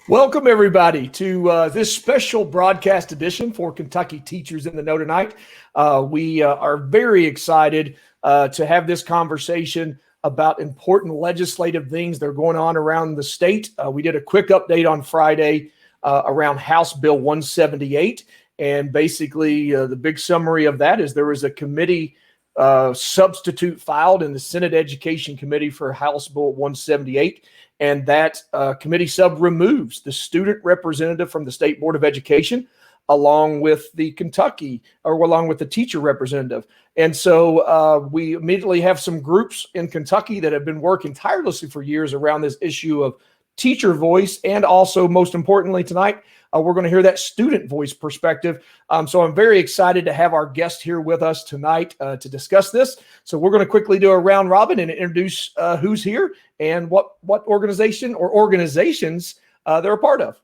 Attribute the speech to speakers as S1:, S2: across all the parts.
S1: Welcome, everybody, to this special broadcast edition for Kentucky Teachers in the Know tonight. We are very excited to have this conversation about important legislative things that are going on around the state. We did a quick update on Friday around House Bill 178. And basically, the big summary of that is there was a committee substitute filed in the Senate Education Committee for House Bill 178. And that committee sub removes the student representative from the State Board of Education, along with the teacher representative. And so we immediately have some groups in Kentucky that have been working tirelessly for years around this issue of teacher voice. And also, most importantly, tonight, we're going to hear that student voice perspective. So I'm very excited to have our guest here with us tonight to discuss this. So we're going to quickly do a round robin and introduce who's here and what organization or organizations they're a part of.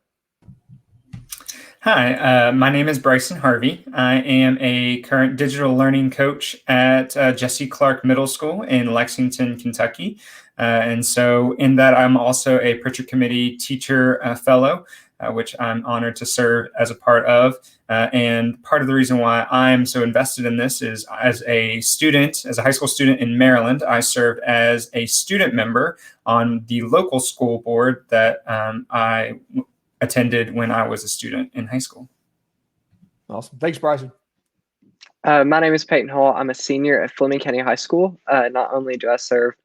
S2: Hi, my name is Bryson Harvey. I am a current digital learning coach at Jesse Clark Middle School in Lexington, Kentucky. And so in that, I'm also a Pritchard Committee teacher fellow, which I'm honored to serve as a part of. And part of the reason why I'm so invested in this is as a high school student in Maryland, I served as a student member on the local school board that I attended when I was a student in high school.
S1: Awesome. Thanks, Bryson.
S3: My name is Peyton Hall. I'm a senior at Fleming County High School. Not only do I serve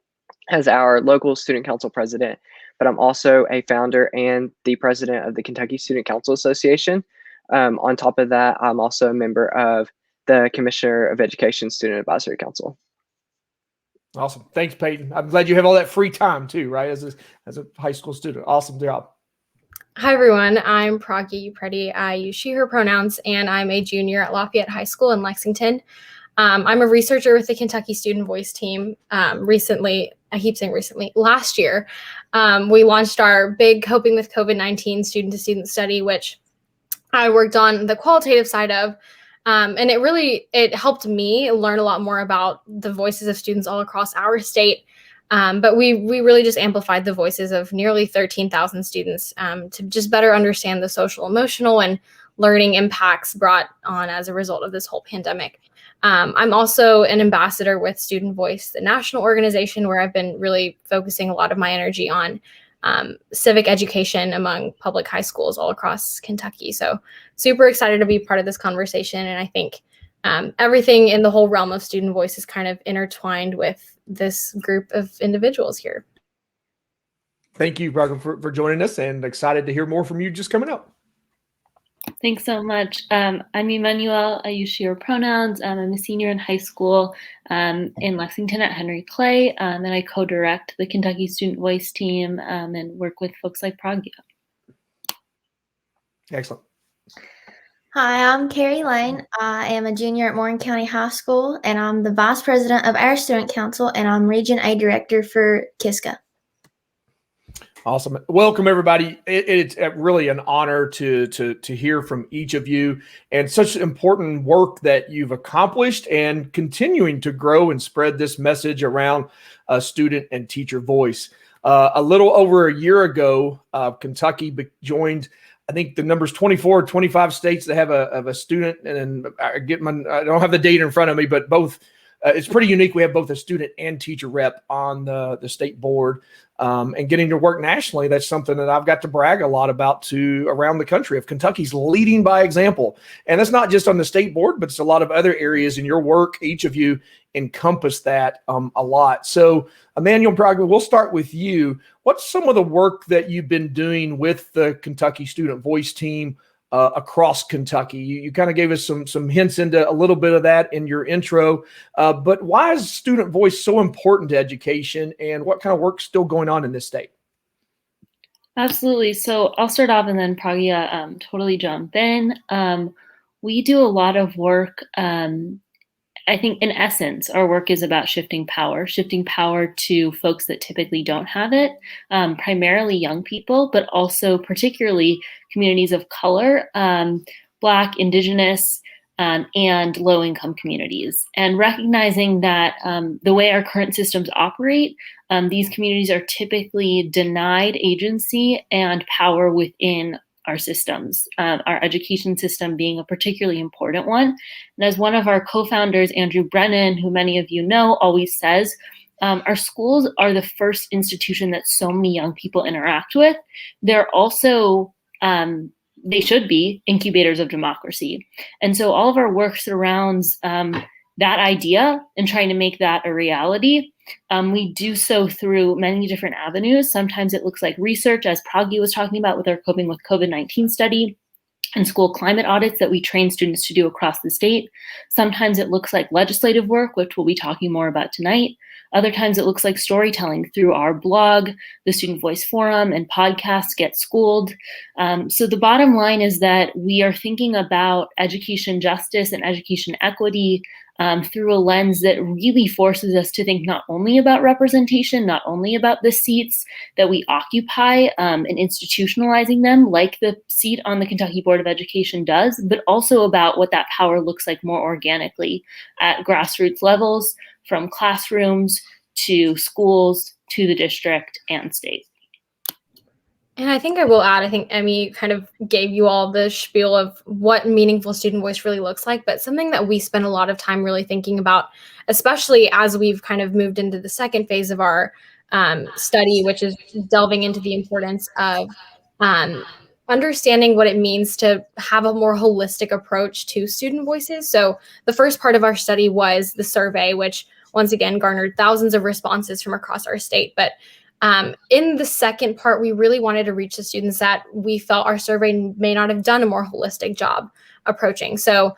S3: as our local student council president, but I'm also a founder and the president of the Kentucky Student Council Association. On top of that, I'm also a member of the Commissioner of Education Student Advisory Council.
S1: Awesome. Thanks, Peyton. I'm glad you have all that free time too, right? As a high school student. Awesome job.
S4: Hi, everyone. I'm Pragya Upreti. I use she, her pronouns, and I'm a junior at Lafayette High School in Lexington. I'm a researcher with the Kentucky Student Voice team. Last year, we launched our big Coping with COVID-19 student-to-student study, which I worked on the qualitative side of. And it helped me learn a lot more about the voices of students all across our state. But we really just amplified the voices of nearly 13,000 students to just better understand the social, emotional, and learning impacts brought on as a result of this whole pandemic. I'm also an ambassador with Student Voice, the national organization, where I've been really focusing a lot of my energy on civic education among public high schools all across Kentucky. So super excited to be part of this conversation. And I think everything in the whole realm of student voice is kind of intertwined with this group of individuals here.
S1: Thank you, Braga, for joining us, and excited to hear more from you just coming up.
S5: Thanks so much. I'm Emmanuel. I use she, her pronouns. I'm a senior in high school in Lexington at Henry Clay, and I co-direct the Kentucky Student Voice team and work with folks like Pragya.
S1: Excellent.
S6: Hi, I'm Carrie Lane. I am a junior at Morgan County High School, and I'm the vice president of our student council, and I'm Region A director for KISCA.
S1: Awesome. Welcome, everybody. It's really an honor to hear from each of you, and such important work that you've accomplished and continuing to grow and spread this message around student and teacher voice. A little over a year ago, Kentucky joined, I think the number's 24 or 25 states that have a student, and I don't have the data in front of me, but both. It's pretty unique. We have both a student and teacher rep on the state board, and getting to work nationally. That's something that I've got to brag a lot about around the country. Of Kentucky's leading by example, and that's not just on the state board, but it's a lot of other areas in your work. Each of you encompass that a lot. So, Emmanuel Braga, we'll start with you. What's some of the work that you've been doing with the Kentucky Student Voice team across Kentucky? You kind of gave us some hints into a little bit of that in your intro, but why is student voice so important to education, and what kind of work's still going on in this state?
S5: Absolutely. So I'll start off and then Pragya totally jump in. We do a lot of work. I think in essence, our work is about shifting power to folks that typically don't have it, primarily young people, but also particularly communities of color, Black, Indigenous, and low-income communities. And recognizing that the way our current systems operate these communities are typically denied agency and power within our systems, our education system being a particularly important one. And as one of our co-founders, Andrew Brennan, who many of you know, always says, our schools are the first institution that so many young people interact with. They're also, they should be incubators of democracy. And so all of our work surrounds that idea and trying to make that a reality. We do so through many different avenues. Sometimes it looks like research, as Pragi was talking about with our Coping with COVID-19 study, and school climate audits that we train students to do across the state. Sometimes it looks like legislative work, which we'll be talking more about tonight. Other times it looks like storytelling through our blog, the Student Voice Forum, and podcasts, Get Schooled. So the bottom line is that we are thinking about education justice and education equity through a lens that really forces us to think not only about representation, not only about the seats that we occupy and institutionalizing them like the seat on the Kentucky Board of Education does, but also about what that power looks like more organically at grassroots levels, from classrooms to schools to the district and state.
S4: And I think I will add, I think Emmy kind of gave you all the spiel of what meaningful student voice really looks like, but something that we spend a lot of time really thinking about, especially as we've kind of moved into the second phase of our study, which is delving into the importance of understanding what it means to have a more holistic approach to student voices. So the first part of our study was the survey, which once again garnered thousands of responses from across our state. But in the second part, we really wanted to reach the students that we felt our survey may not have done a more holistic job approaching. So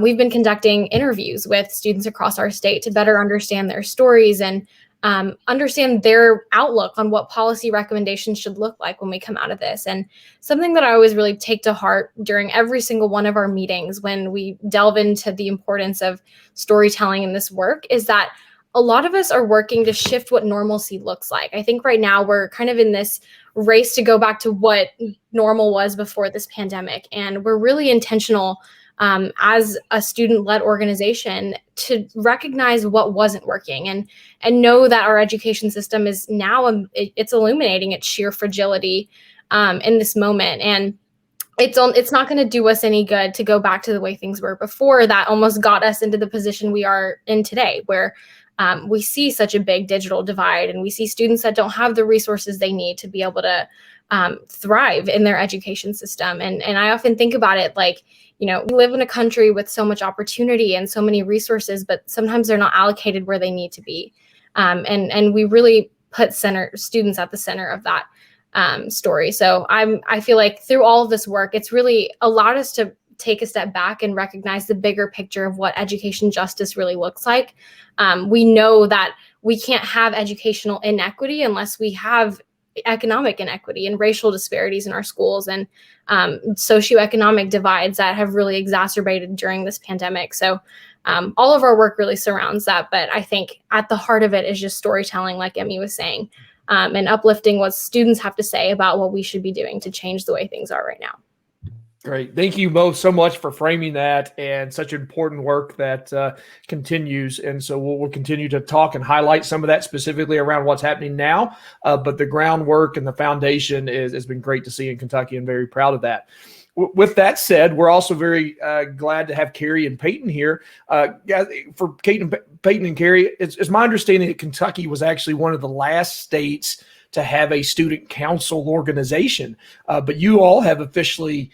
S4: we've been conducting interviews with students across our state to better understand their stories and understand their outlook on what policy recommendations should look like when we come out of this. And something that I always really take to heart during every single one of our meetings when we delve into the importance of storytelling in this work is that a lot of us are working to shift what normalcy looks like. I think right now we're kind of in this race to go back to what normal was before this pandemic. And we're really intentional as a student-led organization to recognize what wasn't working and know that our education system is now, it's illuminating its sheer fragility in this moment. And it's not going to do us any good to go back to the way things were before. That almost got us into the position we are in today, where we see such a big digital divide, and we see students that don't have the resources they need to be able to thrive in their education system. And I often think about it like, you know, we live in a country with so much opportunity and so many resources, but sometimes they're not allocated where they need to be. And we really put students at the center of that story. So I feel like through all of this work, it's really allowed us to take a step back and recognize the bigger picture of what education justice really looks like. We know that we can't have educational inequity unless we have economic inequity and racial disparities in our schools and socioeconomic divides that have really exacerbated during this pandemic. So all of our work really surrounds that. But I think at the heart of it is just storytelling, like Emmy was saying, and uplifting what students have to say about what we should be doing to change the way things are right now.
S1: Great. Thank you both so much for framing that and such important work that continues. And so we'll continue to talk and highlight some of that specifically around what's happening now. But the groundwork and the foundation has been great to see in Kentucky, and very proud of that. With that said, we're also very glad to have Carrie and Peyton here. For Peyton and Carrie, it's my understanding that Kentucky was actually one of the last states to have a student council organization. But you all have officially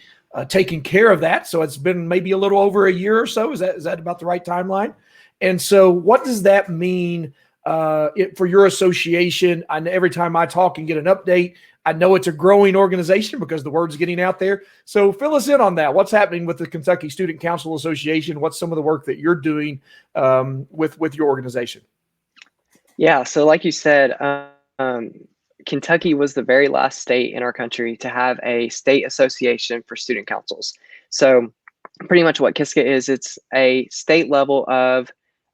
S1: taking care of that. So it's been maybe a little over a year or so. Is that about the right timeline? And so what does that mean for your association? I know every time I talk and get an update, I know it's a growing organization because the word's getting out there. So fill us in on that. What's happening with the Kentucky Student Council Association? What's some of the work that you're doing with your organization?
S3: Yeah, so like you said, Kentucky was the very last state in our country to have a state association for student councils. So pretty much what KISCA is, it's a state level of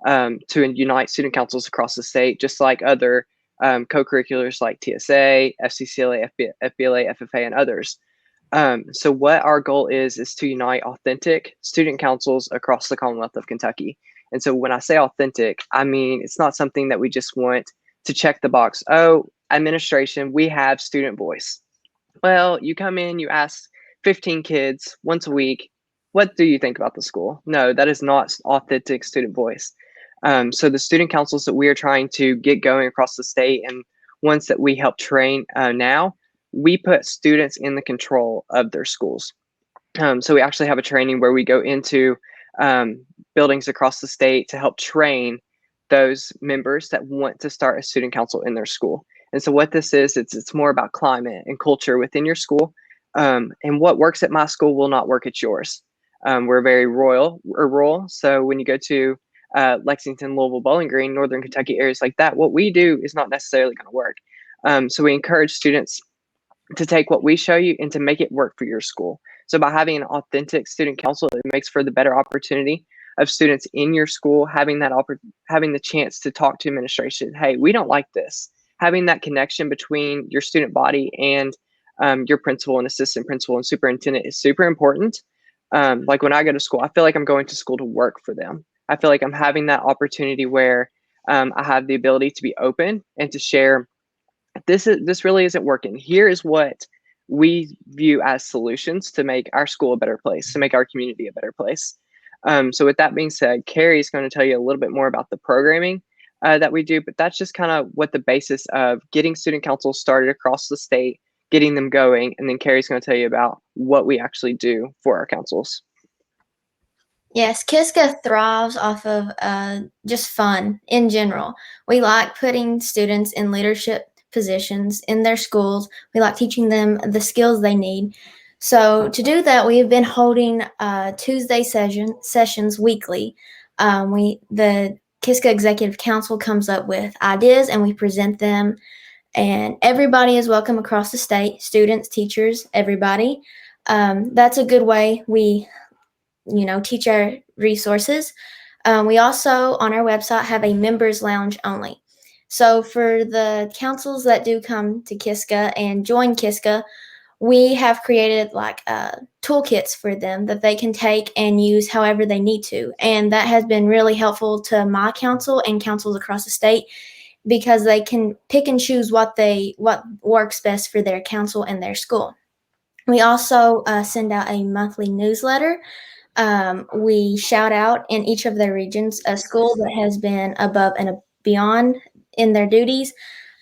S3: to unite student councils across the state, just like other co-curriculars like TSA, FCCLA, FBLA, FFA, and others. So what our goal is to unite authentic student councils across the Commonwealth of Kentucky. And so when I say authentic, I mean it's not something that we just want to check the box. Oh, administration, we have student voice. Well, you come in, you ask 15 kids once a week, what do you think about the school? No, that is not authentic student voice. So the student councils that we are trying to get going across the state and ones that we help train now, we put students in the control of their schools. So we actually have a training where we go into buildings across the state to help train those members that want to start a student council in their school. And so what this is, it's more about climate and culture within your school. And what works at my school will not work at yours. We're very rural. So when you go to Lexington, Louisville, Bowling Green, Northern Kentucky, areas like that, what we do is not necessarily going to work. So we encourage students to take what we show you and to make it work for your school. So by having an authentic student council, it makes for the better opportunity of students in your school having the chance to talk to administration. Hey, we don't like this. Having that connection between your student body and your principal and assistant principal and superintendent is super important. Like when I go to school, I feel like I'm going to school to work for them. I feel like I'm having that opportunity where I have the ability to be open and to share, this really isn't working. Here is what we view as solutions to make our school a better place, to make our community a better place. So with that being said, Carrie is going to tell you a little bit more about the programming that we do, but that's just kind of what the basis of getting student councils started across the state, getting them going, and then Carrie's going to tell you about what we actually do for our councils.
S6: Yes, Kiska thrives off of just fun in general. We like putting students in leadership positions in their schools. We like teaching them the skills they need. So to do that, we've been holding Tuesday sessions weekly. The Kiska Executive Council comes up with ideas and we present them. And everybody is welcome across the state, students, teachers, everybody. That's a good way we teach our resources. We also, on our website, have a members lounge only. So for the councils that do come to Kiska and join Kiska, we have created like toolkits for them that they can take and use however they need to. And that has been really helpful to my council and councils across the state because they can pick and choose what works best for their council and their school. We also send out a monthly newsletter. We shout out in each of their regions a school that has been above and beyond in their duties.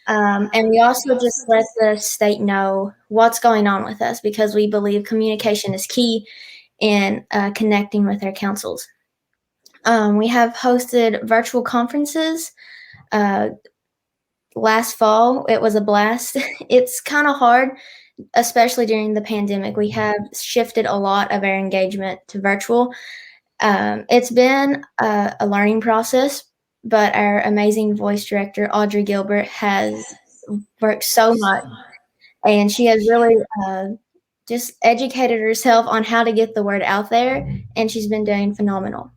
S6: And we also just let the state know what's going on with us because we believe communication is key in connecting with our councils. We have hosted virtual conferences. Last fall, it was a blast. It's kind of hard, especially during the pandemic. We have shifted a lot of our engagement to virtual. It's been a learning process, but our amazing voice director, Audrey Gilbert, has worked so much, and she has really just educated herself on how to get the word out there, and she's been doing phenomenal.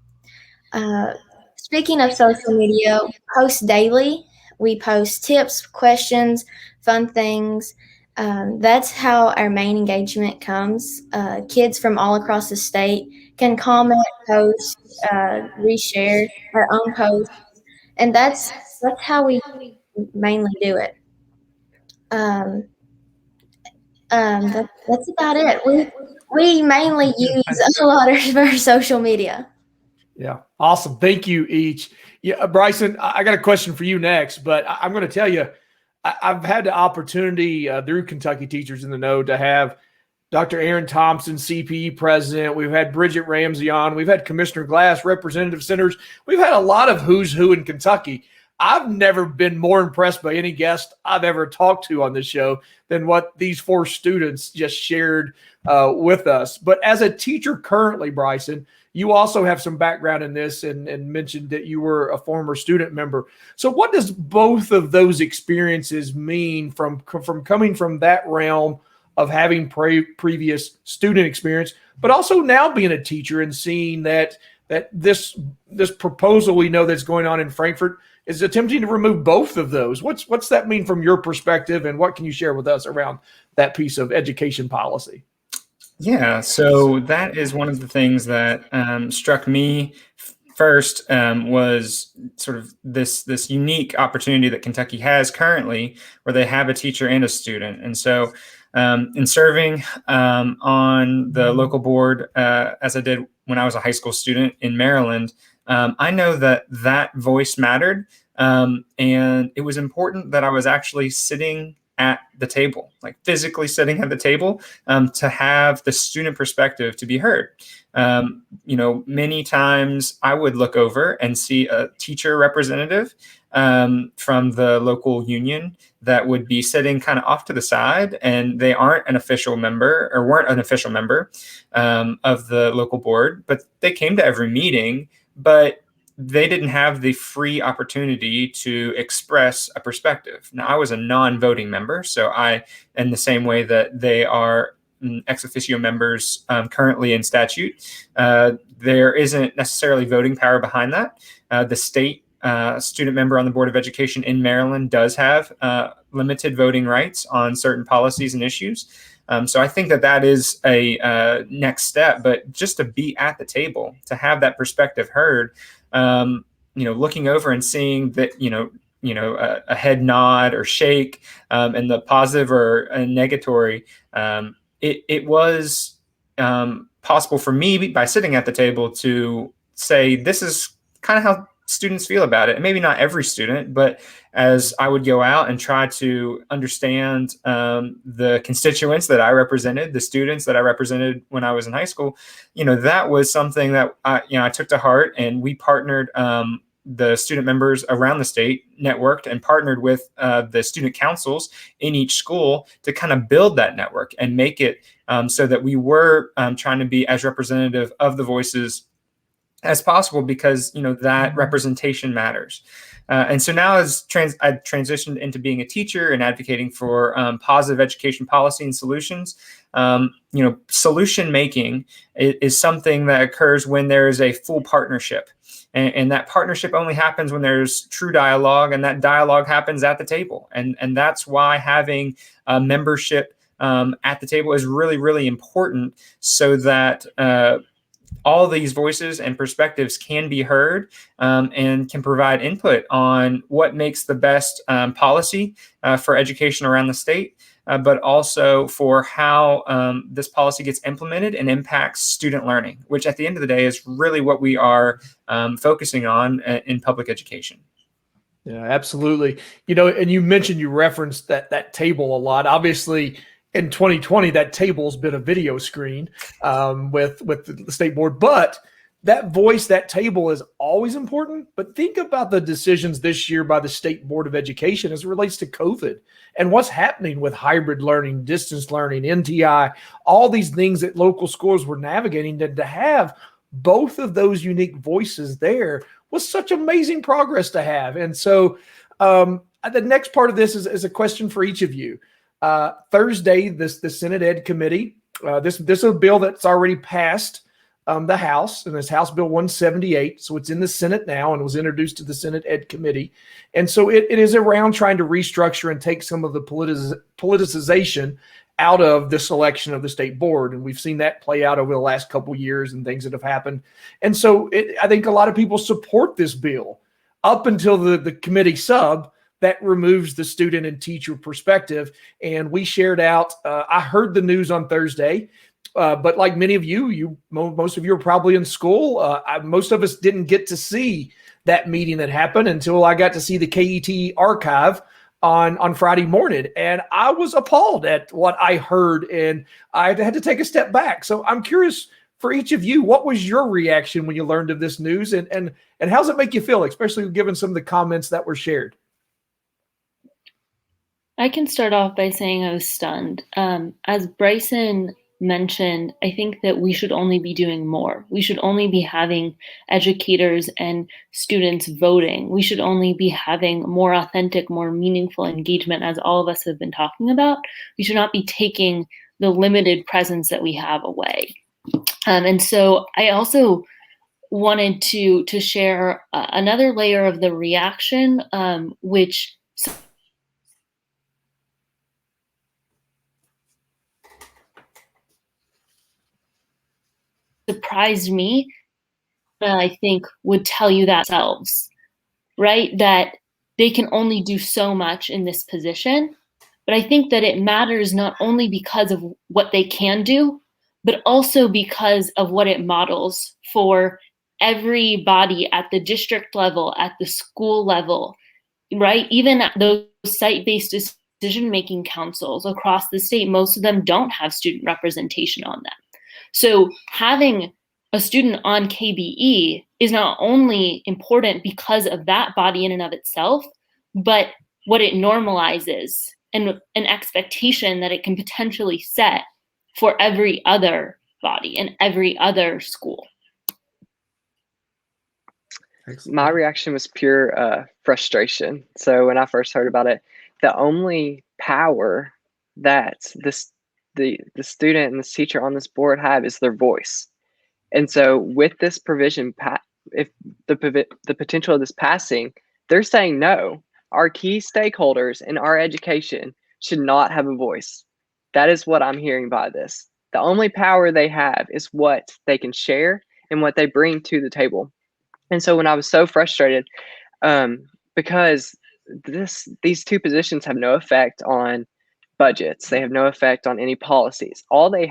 S6: Speaking of social media, we post daily. We post tips, questions, fun things. That's how our main engagement comes. Kids from all across the state can comment, post, reshare our own posts, and that's how we mainly do it. That's about it. We mainly use a lot of our social media.
S1: Yeah, awesome. Thank you each. Yeah, Bryson, I got a question for you next, but I'm going to tell you, I've had the opportunity through Kentucky Teachers in the Know to have Dr. Aaron Thompson, CPE president. We've had Bridget Ramsey on. We've had Commissioner Glass, representative senators. We've had a lot of who's who in Kentucky. I've never been more impressed by any guest I've ever talked to on this show than what these four students just shared with us. But as a teacher currently, Bryson, you also have some background in this and mentioned that you were a former student member. So what does both of those experiences mean from coming from that realm of having previous student experience, but also now being a teacher and seeing that this proposal we know that's going on in Frankfort is attempting to remove both of those? What's that mean from your perspective, and what can you share with us around that piece of education policy?
S2: Yeah, so that is one of the things that struck me First was sort of this unique opportunity that Kentucky has currently, where they have a teacher and a student. And so in serving on the local board, as I did when I was a high school student in Maryland, I know that voice mattered. And it was important that I was actually sitting at the table, like physically sitting at the table, to have the student perspective to be heard. Many times I would look over and see a teacher representative from the local union that would be sitting kind of off to the side, and they aren't an official member or weren't an official member of the local board, but they came to every meeting, but they didn't have the free opportunity to express a perspective. Now, I was a non-voting member, so I, in the same way that they are ex officio members currently in statute, there isn't necessarily voting power behind that. The state student member on the Board of Education in Maryland does have limited voting rights on certain policies and issues. So I think that is a next step, but just to be at the table, to have that perspective heard, looking over and seeing that, a head nod or shake, and the positive or negatory, it was possible for me by sitting at the table to say, this is kind of how students feel about it. And maybe not every student, but as I would go out and try to understand the constituents that I represented, the students that I represented when I was in high school, that was something that I took to heart, and we partnered the student members around the state, networked and partnered with the student councils in each school to kind of build that network and make it so that we were trying to be as representative of the voices as possible, because that representation matters. And so now, as I transitioned into being a teacher and advocating for positive education policy and solutions, solution making is something that occurs when there is a full partnership. And that partnership only happens when there's true dialogue, and that dialogue happens at the table. And that's why having membership at the table is really, really important, so that all of these voices and perspectives can be heard and can provide input on what makes the best policy for education around the state, but also for how this policy gets implemented and impacts student learning, which at the end of the day is really what we are focusing on in public education.
S1: Yeah, absolutely. And you mentioned, you referenced that table a lot. Obviously, in 2020, that table's been a video screen with the state board, but that voice, that table is always important. But think about the decisions this year by the State Board of Education as it relates to COVID and what's happening with hybrid learning, distance learning, NTI, all these things that local schools were navigating. To have both of those unique voices there was such amazing progress to have. And so the next part of this is a question for each of you. Thursday, the Senate Ed Committee, this is a bill that's already passed the House, and it's House Bill 178. So it's in the Senate now and was introduced to the Senate Ed Committee. And so it is around trying to restructure and take some of the politicization out of the selection of the state board. And we've seen that play out over the last couple of years and things that have happened. And so I think a lot of people support this bill up until the committee sub that removes the student and teacher perspective. And we shared out, I heard the news on Thursday, but like many of you, most of you are probably in school. Most of us didn't get to see that meeting that happened until I got to see the KET archive on Friday morning. And I was appalled at what I heard, and I had to take a step back. So I'm curious, for each of you, what was your reaction when you learned of this news, and how does it make you feel, especially given some of the comments that were shared?
S5: I can start off by saying I was stunned. As Bryson mentioned, I think that we should only be doing more. We should only be having educators and students voting. We should only be having more authentic, more meaningful engagement, as all of us have been talking about. We should not be taking the limited presence that we have away. And so I also wanted to share another layer of the reaction, which surprised me I think, would tell you that themselves, right? That they can only do so much in this position. But I think that it matters not only because of what they can do, but also because of what it models for everybody at the district level, at the school level, right? Even at those site-based decision-making councils across the state, most of them don't have student representation on them. So having a student on KBE is not only important because of that body in and of itself, but what it normalizes and an expectation that it can potentially set for every other body and every other school.
S3: My reaction was pure frustration. So when I first heard about it, the only power that the student and this teacher on this board have is their voice. And so with this provision, if the potential of this passing, they're saying no. Our key stakeholders in our education should not have a voice. That is what I'm hearing by this. The only power they have is what they can share and what they bring to the table. And so when I was so frustrated, because these two positions have no effect on budgets, they have no effect on any policies. All they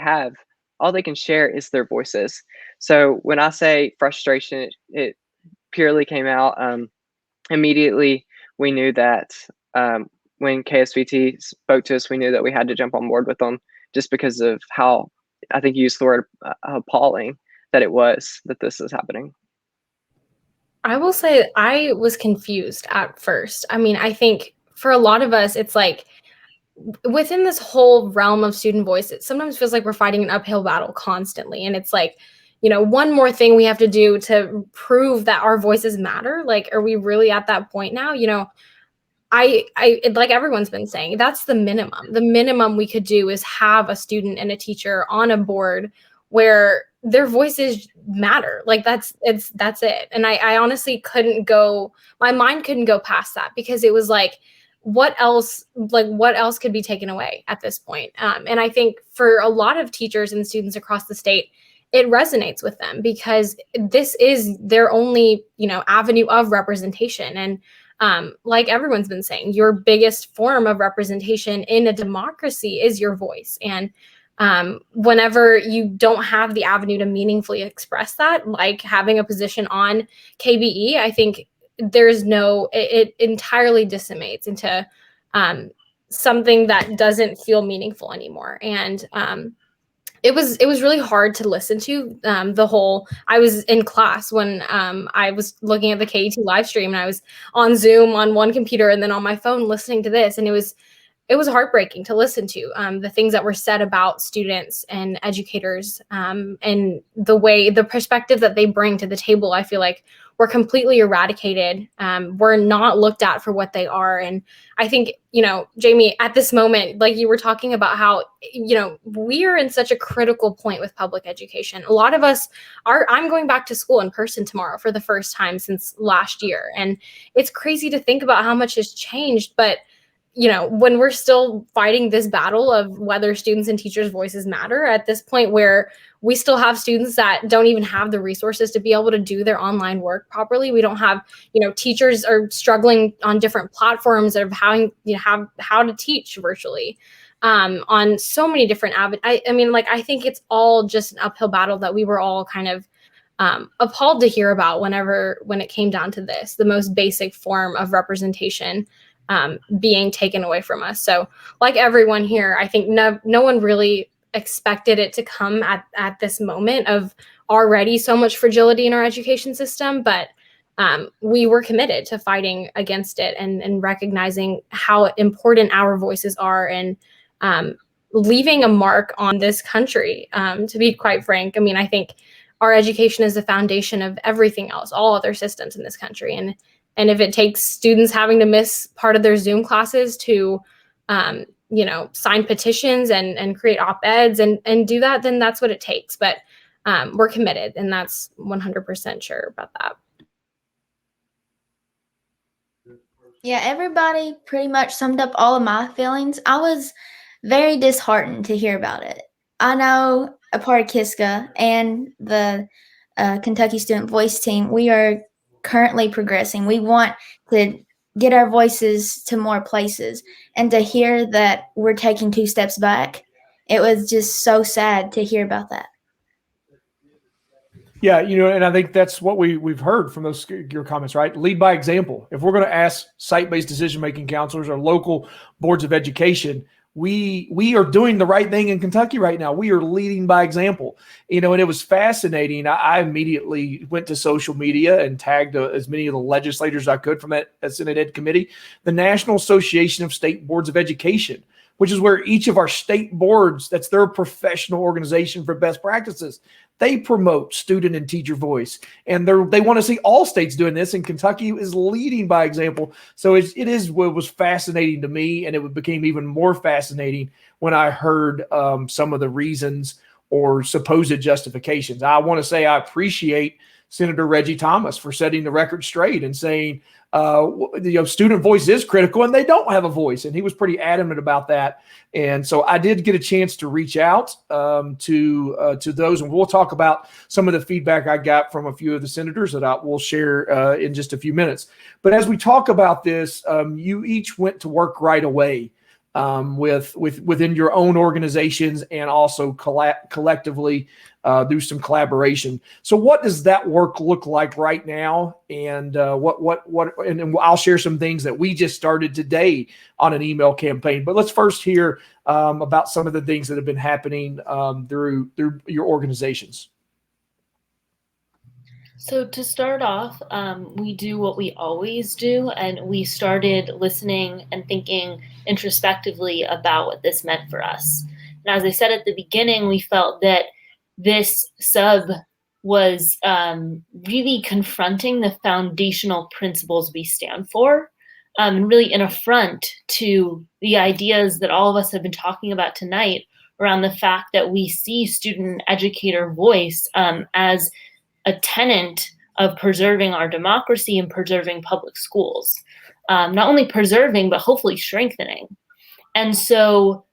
S3: can share is their voices. So when I say frustration, it purely came out immediately. We knew that when KSVT spoke to us, we knew that we had to jump on board with them just because of how, I think you used the word appalling that it was that this is happening.
S4: I will say I was confused at first. I mean, I think for a lot of us, it's like within this whole realm of student voice, it sometimes feels like we're fighting an uphill battle constantly. And it's like, one more thing we have to do to prove that our voices matter. Like, are we really at that point now? I like everyone's been saying, that's the minimum. The minimum we could do is have a student and a teacher on a board where their voices matter. Like that's it. And I honestly my mind couldn't go past that, because it was like, what else could be taken away at this point? And I think for a lot of teachers and students across the state, it resonates with them because this is their only, avenue of representation. And like everyone's been saying, your biggest form of representation in a democracy is your voice. And whenever you don't have the avenue to meaningfully express that, like having a position on KBE, I think it entirely decimates into something that doesn't feel meaningful anymore. And it was really hard to listen to I was in class when I was looking at the KET live stream, and I was on Zoom on one computer and then on my phone listening to this. And it was heartbreaking to listen to the things that were said about students and educators, and the perspective that they bring to the table. I feel like we're completely eradicated. We're not looked at for what they are. And I think, Jamie, at this moment, like you were talking about how, we are in such a critical point with public education. A lot of us I'm going back to school in person tomorrow for the first time since last year. And it's crazy to think about how much has changed, but when we're still fighting this battle of whether students and teachers' voices matter at this point, where we still have students that don't even have the resources to be able to do their online work properly. We don't have, teachers are struggling on different platforms of how to teach virtually on so many different I think it's all just an uphill battle that we were all kind of appalled to hear about when it came down to this, the most basic form of representation being taken away from us. So like everyone here, I think no one really expected it to come at this moment of already so much fragility in our education system. But we were committed to fighting against it and recognizing how important our voices are, and leaving a mark on this country, to be quite frank. I mean, I think our education is the foundation of everything else, all other systems in this country. And if it takes students having to miss part of their Zoom classes to, sign petitions and create op-eds and do that, then that's what it takes. But we're committed, and that's 100% sure about that.
S6: Yeah, everybody pretty much summed up all of my feelings. I was very disheartened to hear about it. I know a part of Kiska and the Kentucky Student Voice team, we are currently progressing. We want to get our voices to more places, and to hear that we're taking 2 steps back, it was just so sad to hear about that.
S1: Yeah, and I think that's what we've heard from your comments, right? Lead by example. If we're going to ask site-based decision-making counselors or local boards of education, we are doing the right thing in Kentucky right now. We are leading by example, and it was fascinating. I immediately went to social media and tagged as many of the legislators I could from that Senate Ed Committee, the National Association of State Boards of Education, which is where each of our state boards, that's their professional organization for best practices. They promote student and teacher voice, and they want to see all states doing this, and Kentucky is leading by example. So it was fascinating to me, and it became even more fascinating when I heard some of the reasons or supposed justifications. I want to say I appreciate Senator Reggie Thomas for setting the record straight and saying, student voice is critical and they don't have a voice. And he was pretty adamant about that. And so I did get a chance to reach out to those, and we'll talk about some of the feedback I got from a few of the senators that I will share in just a few minutes. But as we talk about this, you each went to work right away within your own organizations, and also collectively do some collaboration. So what does that work look like right now? And and I'll share some things that we just started today on an email campaign. But let's first hear about some of the things that have been happening through your organizations.
S5: So to start off, we do what we always do, and we started listening and thinking introspectively about what this meant for us. And as I said at the beginning, we felt that this sub was really confronting the foundational principles we stand for, and really an affront to the ideas that all of us have been talking about tonight around the fact that we see student educator voice as a tenet of preserving our democracy and preserving public schools. Not only preserving, but hopefully strengthening. And so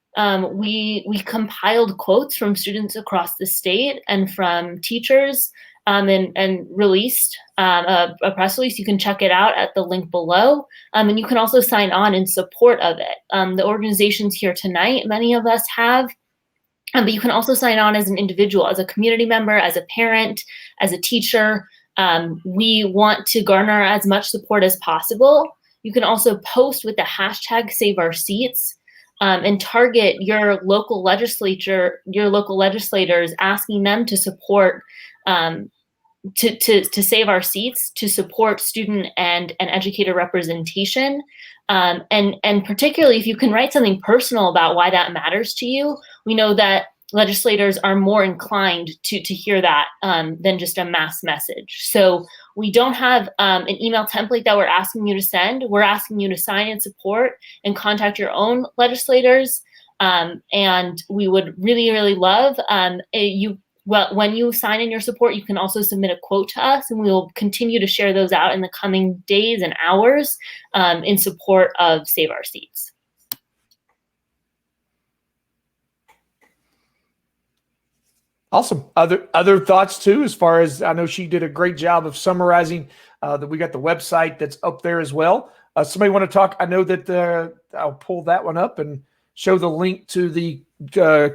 S5: we compiled quotes from students across the state and from teachers, and released a press release. You can check it out at the link below. And you can also sign on in support of it. The organizations here tonight, many of us have, but you can also sign on as an individual, as a community member, as a parent, as a teacher. We want to garner as much support as possible. You can also post with the hashtag #SaveOurSeats and target your local legislator, your local legislators, asking them to support, to save our seats, to support student and educator representation. And particularly if you can write something personal about why that matters to you, we know that legislators are more inclined to hear that than just a mass message. So we don't have an email template that we're asking you to send. We're asking you to sign in support and contact your own legislators. And we would really, really love when you sign in your support, you can also submit a quote to us, and we will continue to share those out in the coming days and hours in support of Save Our Seats.
S1: Awesome. Other thoughts too, as far as I know, she did a great job of summarizing that we got the website that's up there as well. Somebody want to talk? I know that I'll pull that one up and show the link to the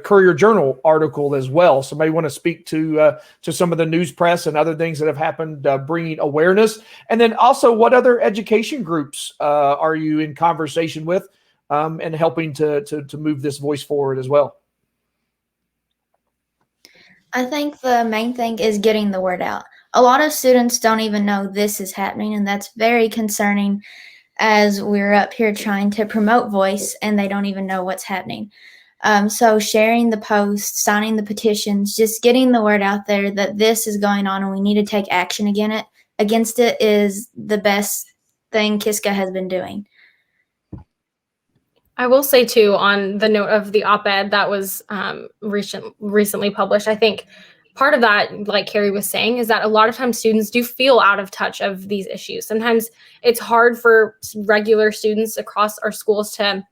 S1: Courier Journal article as well. Somebody want to speak to some of the news press and other things that have happened, bringing awareness. And then also, what other education groups are you in conversation with and helping to move this voice forward as well?
S6: I think the main thing is getting the word out. A lot of students don't even know this is happening, and that's very concerning as we're up here trying to promote voice and they don't even know what's happening. So sharing the posts, signing the petitions, just getting the word out there that this is going on and we need to take action against it is the best thing KISCA has been doing.
S4: I will say too, on the note of the op-ed that was recently published, I think part of that, like Carrie was saying, is that a lot of times students do feel out of touch of these issues. Sometimes it's hard for regular students across our schools to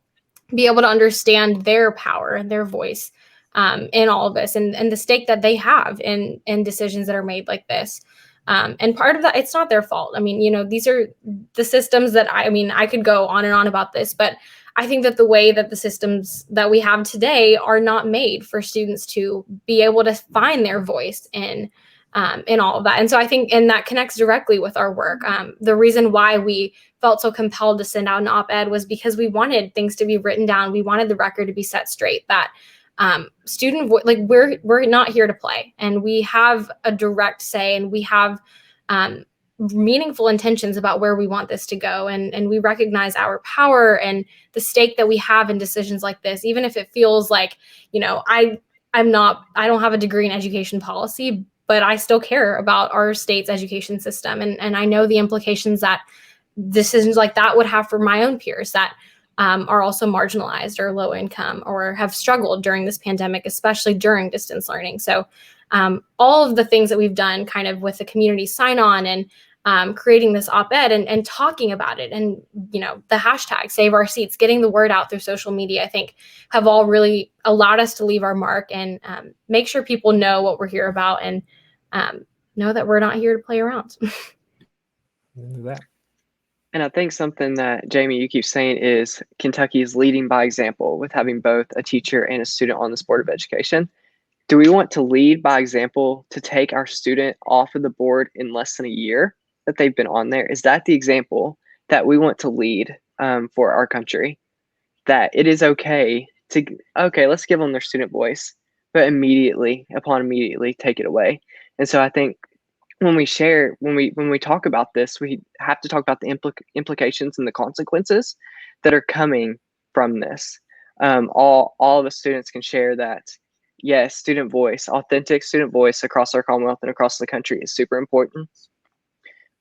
S4: be able to understand their power and their voice. in all of this, and the stake that they have in decisions that are made like this. And part of that, it's not their fault. I mean, these are the systems that I could go on and on about this, but I think that the way that the systems that we have today are not made for students to be able to find their voice in all of that. And so I think, and that connects directly with our work. The reason why we felt so compelled to send out an op-ed was because we wanted things to be written down. We wanted the record to be set straight, that we're not here to play, and we have a direct say, and we have meaningful intentions about where we want this to go. And we recognize our power and the stake that we have in decisions like this, even if it feels like, I don't have a degree in education policy, but I still care about our state's education system. And I know the implications that decisions like that would have for my own peers that are also marginalized or low income or have struggled during this pandemic, especially during distance learning. So all of the things that we've done kind of with the community sign on and creating this op-ed and talking about it, and the hashtag Save Our Seats, getting the word out through social media, I think have all really allowed us to leave our mark and make sure people know what we're here about, and know that we're not here to play around.
S1: That.
S3: And I think something that, Jamie, you keep saying is Kentucky is leading by example with having both a teacher and a student on this Board of Education. Do we want to lead by example to take our student off of the board in less than a year that they've been on there? Is that the example that we want to lead for our country? That it is okay, let's give them their student voice, but immediately take it away. And so I think when we talk about this, we have to talk about the implications and the consequences that are coming from this. All of the students can share that, yes, student voice, authentic student voice across our Commonwealth and across the country is super important.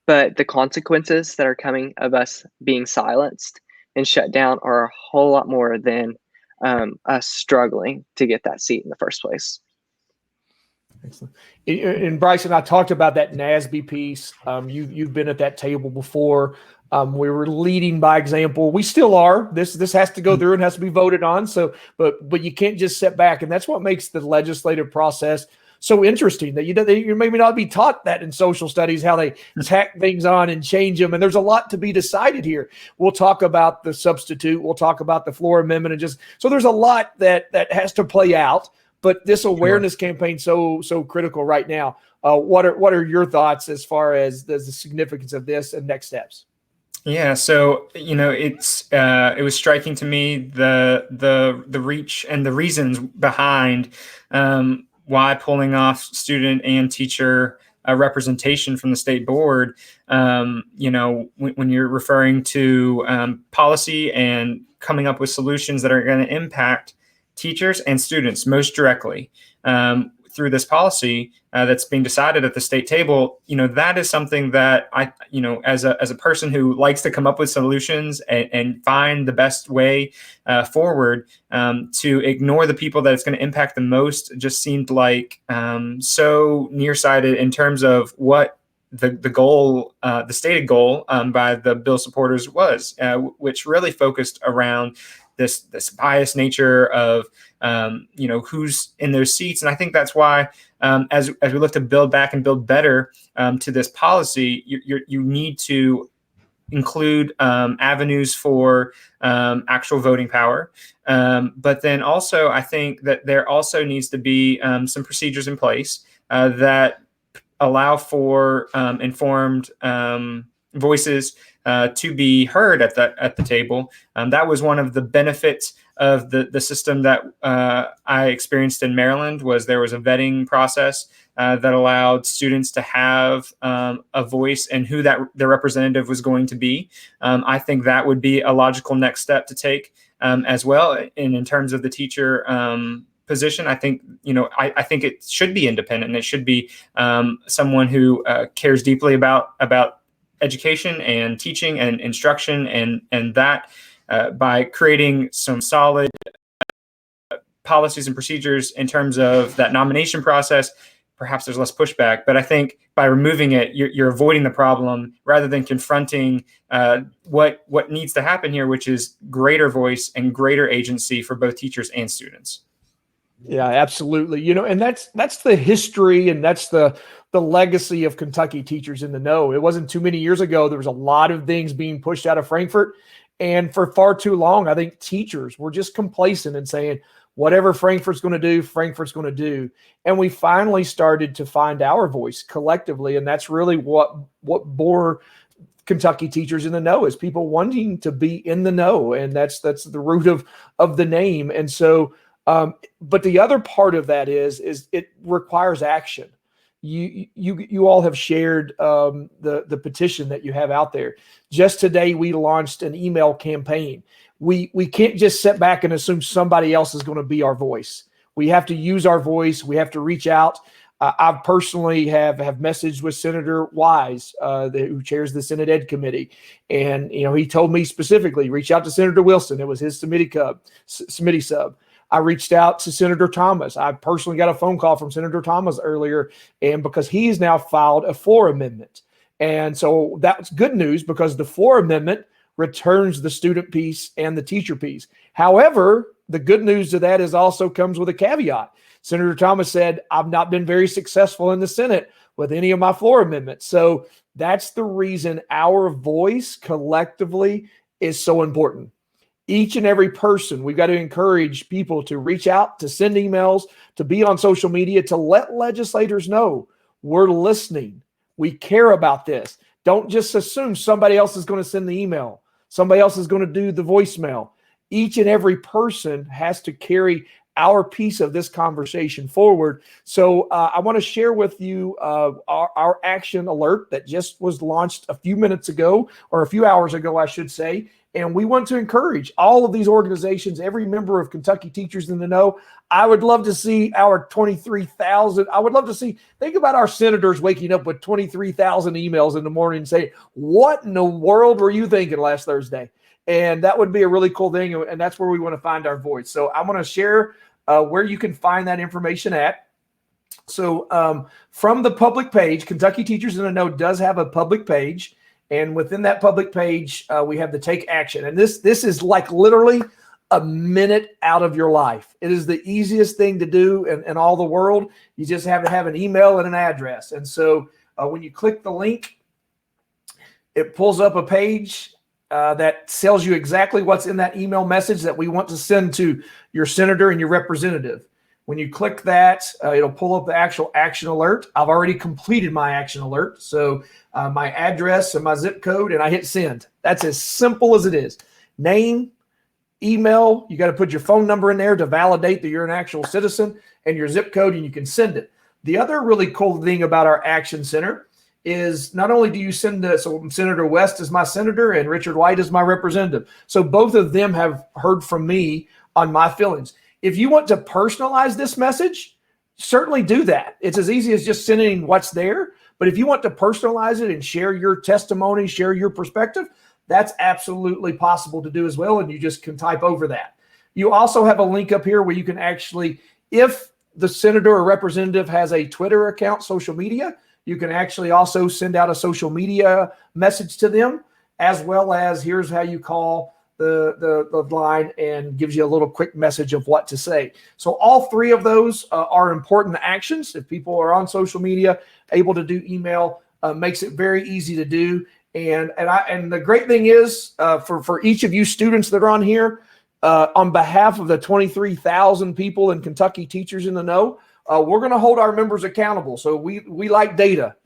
S3: But the consequences that are coming of us being silenced and shut down are a whole lot more than us struggling to get that seat in the first place.
S1: Excellent. And Bryson, I talked about that NASB piece. You've been at that table before. We were leading by example. We still are. This has to go through and has to be voted on. So, but you can't just sit back, and that's what makes the legislative process so interesting. That you maybe not be taught that in social studies, how they tack things on and change them. And there's a lot to be decided here. We'll talk about the substitute. We'll talk about the floor amendment, and so there's a lot that has to play out. But this awareness campaign so critical right now. What are your thoughts as far as the significance of this and next steps?
S2: Yeah, so it was striking to me the reach and the reasons behind why pulling off student and teacher representation from the state board. When you're referring to policy and coming up with solutions that are going to impact teachers and students most directly through this policy that's being decided at the state table, that is something that I, as a person who likes to come up with solutions and find the best way forward, to ignore the people that it's going to impact the most just seemed like so nearsighted in terms of what the goal, the stated goal by the bill supporters was, which really focused around this biased nature of who's in those seats. And I think that's why as we look to build back and build better to this policy, you need to include avenues for actual voting power. But then also I think that there also needs to be some procedures in place that allow for informed voices to be heard at the table. That was one of the benefits of the system that I experienced in Maryland. Was there was a vetting process that allowed students to have a voice and who their representative was going to be. I think that would be a logical next step to take as well. And in terms of the teacher position, I think I think it should be independent, and it should be someone who cares deeply about education and teaching and instruction, and that by creating some solid policies and procedures in terms of that nomination process, perhaps there's less pushback. But I think by removing it, you're avoiding the problem rather than confronting what needs to happen here, which is greater voice and greater agency for both teachers and students.
S1: Yeah, absolutely. And that's the history, and that's the legacy of Kentucky Teachers in the Know. It wasn't too many years ago. There was a lot of things being pushed out of Frankfort, and for far too long, I think teachers were just complacent and saying, whatever Frankfort's going to do, Frankfort's going to do. And we finally started to find our voice collectively, and that's really what bore Kentucky Teachers in the Know, is people wanting to be in the know, and that's the root of the name. And so, but the other part of that is it requires action. You all have shared the petition that you have out there. Just today, we launched an email campaign. We can't just sit back and assume somebody else is going to be our voice. We have to use our voice. We have to reach out. I personally have messaged with Senator Wise, who chairs the Senate Ed Committee. And, he told me specifically, reach out to Senator Wilson. It was his committee sub. I reached out to Senator Thomas. I personally got a phone call from Senator Thomas earlier, and because he's now filed a floor amendment. And so that's good news, because the floor amendment returns the student piece and the teacher piece. However, the good news to that is also comes with a caveat. Senator Thomas said, I've not been very successful in the Senate with any of my floor amendments. So that's the reason our voice collectively is so important. Each and every person, we've got to encourage people to reach out, to send emails, to be on social media, to let legislators know we're listening. We care about this. Don't just assume somebody else is going to send the email. Somebody else is going to do the voicemail. Each and every person has to carry our piece of this conversation forward. So I want to share with you our action alert that just was launched a few minutes ago, or a few hours ago, I should say. And we want to encourage all of these organizations, every member of Kentucky Teachers in the Know. I would love to see our 23,000. I would love to see, think about our senators waking up with 23,000 emails in the morning and saying, what in the world were you thinking last Thursday? And that would be a really cool thing. And that's where we want to find our voice. So I want to share where you can find that information at. So from the public page, Kentucky Teachers in the Know does have a public page. And within that public page, we have the take action. And this is like literally a minute out of your life. It is the easiest thing to do in all the world. You just have to have an email and an address. And so when you click the link, it pulls up a page that tells you exactly what's in that email message that we want to send to your senator and your representative. When you click that, it'll pull up the actual action alert. I've already completed my action alert. So my address and my zip code, and I hit send. That's as simple as it is. Name, email, you got to put your phone number in there to validate that you're an actual citizen, and your zip code, and you can send it. The other really cool thing about our Action Center is not only do you send so Senator West is my senator and Richard White is my representative. So both of them have heard from me on my feelings. If you want to personalize this message, certainly do that. It's as easy as just sending what's there. But if you want to personalize it and share your testimony, share your perspective, that's absolutely possible to do as well. And you just can type over that. You also have a link up here where you can actually, if the senator or representative has a Twitter account, social media, you can actually also send out a social media message to them, as well as here's how you call the line, and gives you a little quick message of what to say. So all three of those are important actions. If people are on social media, able to do email, makes it very easy to do. And the great thing is for each of you students that are on here, on behalf of the 23,000 people in Kentucky Teachers in the Know, we're going to hold our members accountable. So we like data.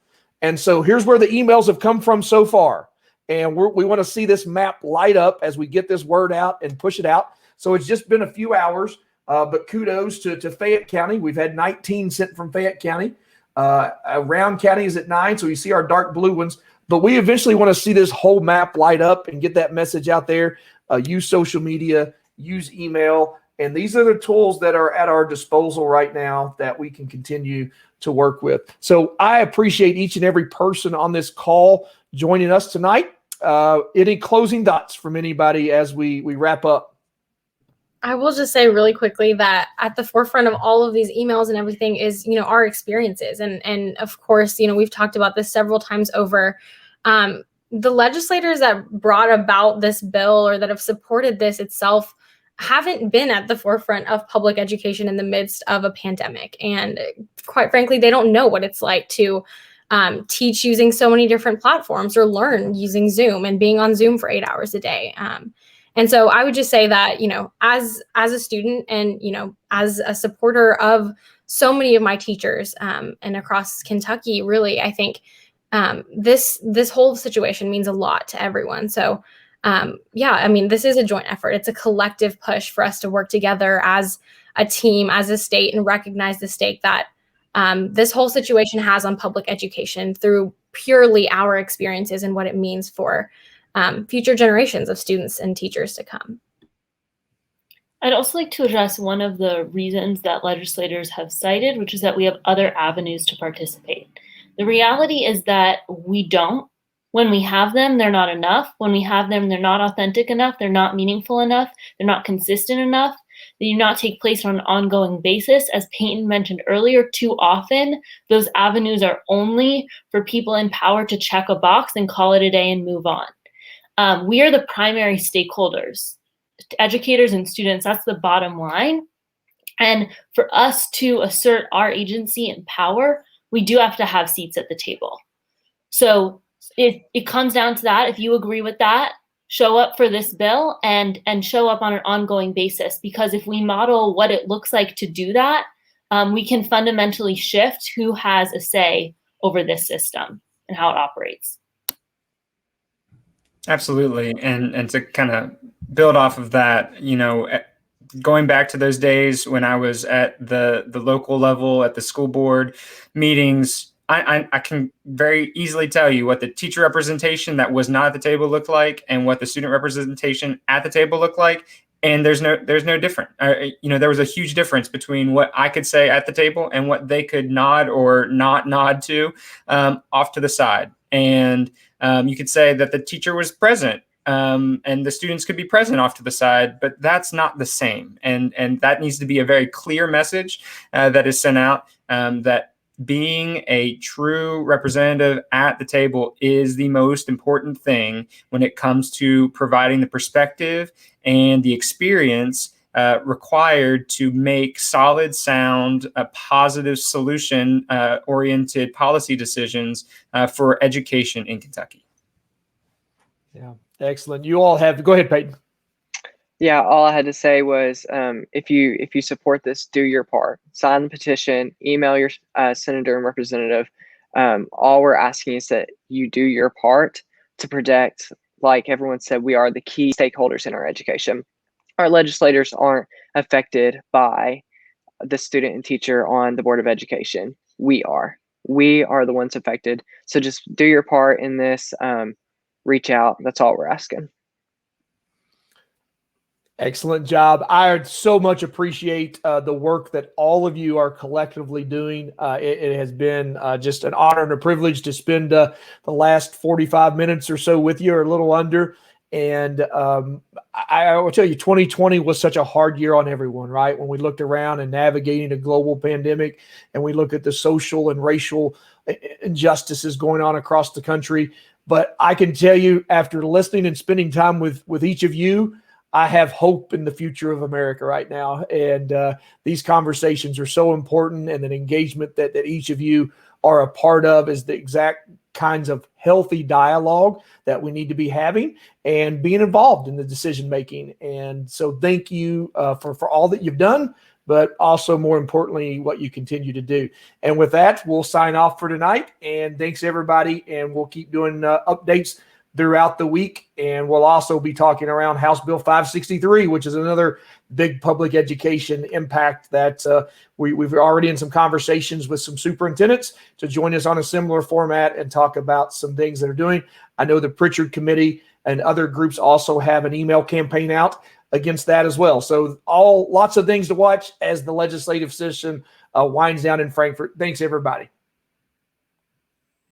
S1: And so here's where the emails have come from so far. And we want to see this map light up as we get this word out and push it out. So it's just been a few hours, but kudos to Fayette County. We've had 19 sent from Fayette County. Round County is at 9, so you see our dark blue ones. But we eventually want to see this whole map light up and get that message out there. Use social media, use email. And these are the tools that are at our disposal right now that we can continue to work with. So I appreciate each and every person on this call joining us tonight. Any closing thoughts from anybody as we wrap up?
S4: I will just say really quickly that at the forefront of all of these emails and everything is, our experiences. And of course, we've talked about this several times over. The legislators that brought about this bill or that have supported this itself, haven't been at the forefront of public education in the midst of a pandemic. And quite frankly, they don't know what it's like to teach using so many different platforms or learn using Zoom and being on Zoom for 8 hours a day. And so I would just say that, as a student and, as a supporter of so many of my teachers and across Kentucky, really, I think this whole situation means a lot to everyone. So this is a joint effort. It's a collective push for us to work together as a team, as a state, and recognize the stake that this whole situation has on public education through purely our experiences and what it means for future generations of students and teachers to come.
S5: I'd also like to address one of the reasons that legislators have cited, which is that we have other avenues to participate. The reality is that we don't. When we have them, they're not enough. When we have them, they're not authentic enough. They're not meaningful enough. They're not consistent enough. They do not take place on an ongoing basis. As Peyton mentioned earlier, too often, those avenues are only for people in power to check a box and call it a day and move on. We are the primary stakeholders, educators and students. That's the bottom line. And for us to assert our agency and power, we do have to have seats at the table. So it comes down to that. If you agree with that, show up for this bill and show up on an ongoing basis, because if we model what it looks like to do that, we can fundamentally shift who has a say over this system and how it operates.
S2: Absolutely. And to kind of build off of that, going back to those days when I was at the local level, at the school board meetings, I can very easily tell you what the teacher representation that was not at the table looked like and what the student representation at the table looked like. And there's no difference. There was a huge difference between what I could say at the table and what they could nod or not nod to off to the side. And you could say that the teacher was present and the students could be present off to the side, but that's not the same. And that needs to be a very clear message that is sent out, that being a true representative at the table is the most important thing when it comes to providing the perspective and the experience required to make solid, sound, positive solution oriented policy decisions for education in Kentucky.
S1: Yeah, excellent. You all have, go ahead, Peyton.
S3: Yeah, all I had to say was if you support this, do your part. Sign the petition, email your senator and representative. All we're asking is that you do your part to protect, like everyone said, we are the key stakeholders in our education. Our legislators aren't affected by the student and teacher on the Board of Education. We are the ones affected. So just do your part in this, reach out. That's all we're asking.
S1: Excellent job. I so much appreciate the work that all of you are collectively doing. It has been just an honor and a privilege to spend the last 45 minutes or so with you, or a little under. And I will tell you, 2020 was such a hard year on everyone, right? When we looked around and navigating a global pandemic, and we look at the social and racial injustices going on across the country. But I can tell you, after listening and spending time with each of you, I have hope in the future of America right now. And these conversations are so important, and an engagement that each of you are a part of is the exact kinds of healthy dialogue that we need to be having and being involved in the decision making. And so thank you for all that you've done, but also more importantly, what you continue to do. And with that, we'll sign off for tonight. And thanks everybody. And we'll keep doing updates throughout the week. And we'll also be talking around House Bill 563, which is another big public education impact that we've already in some conversations with some superintendents to join us on a similar format and talk about some things that are doing. I know the Pritchard Committee and other groups also have an email campaign out against that as well. So lots of things to watch as the legislative session winds down in Frankfort. Thanks, everybody.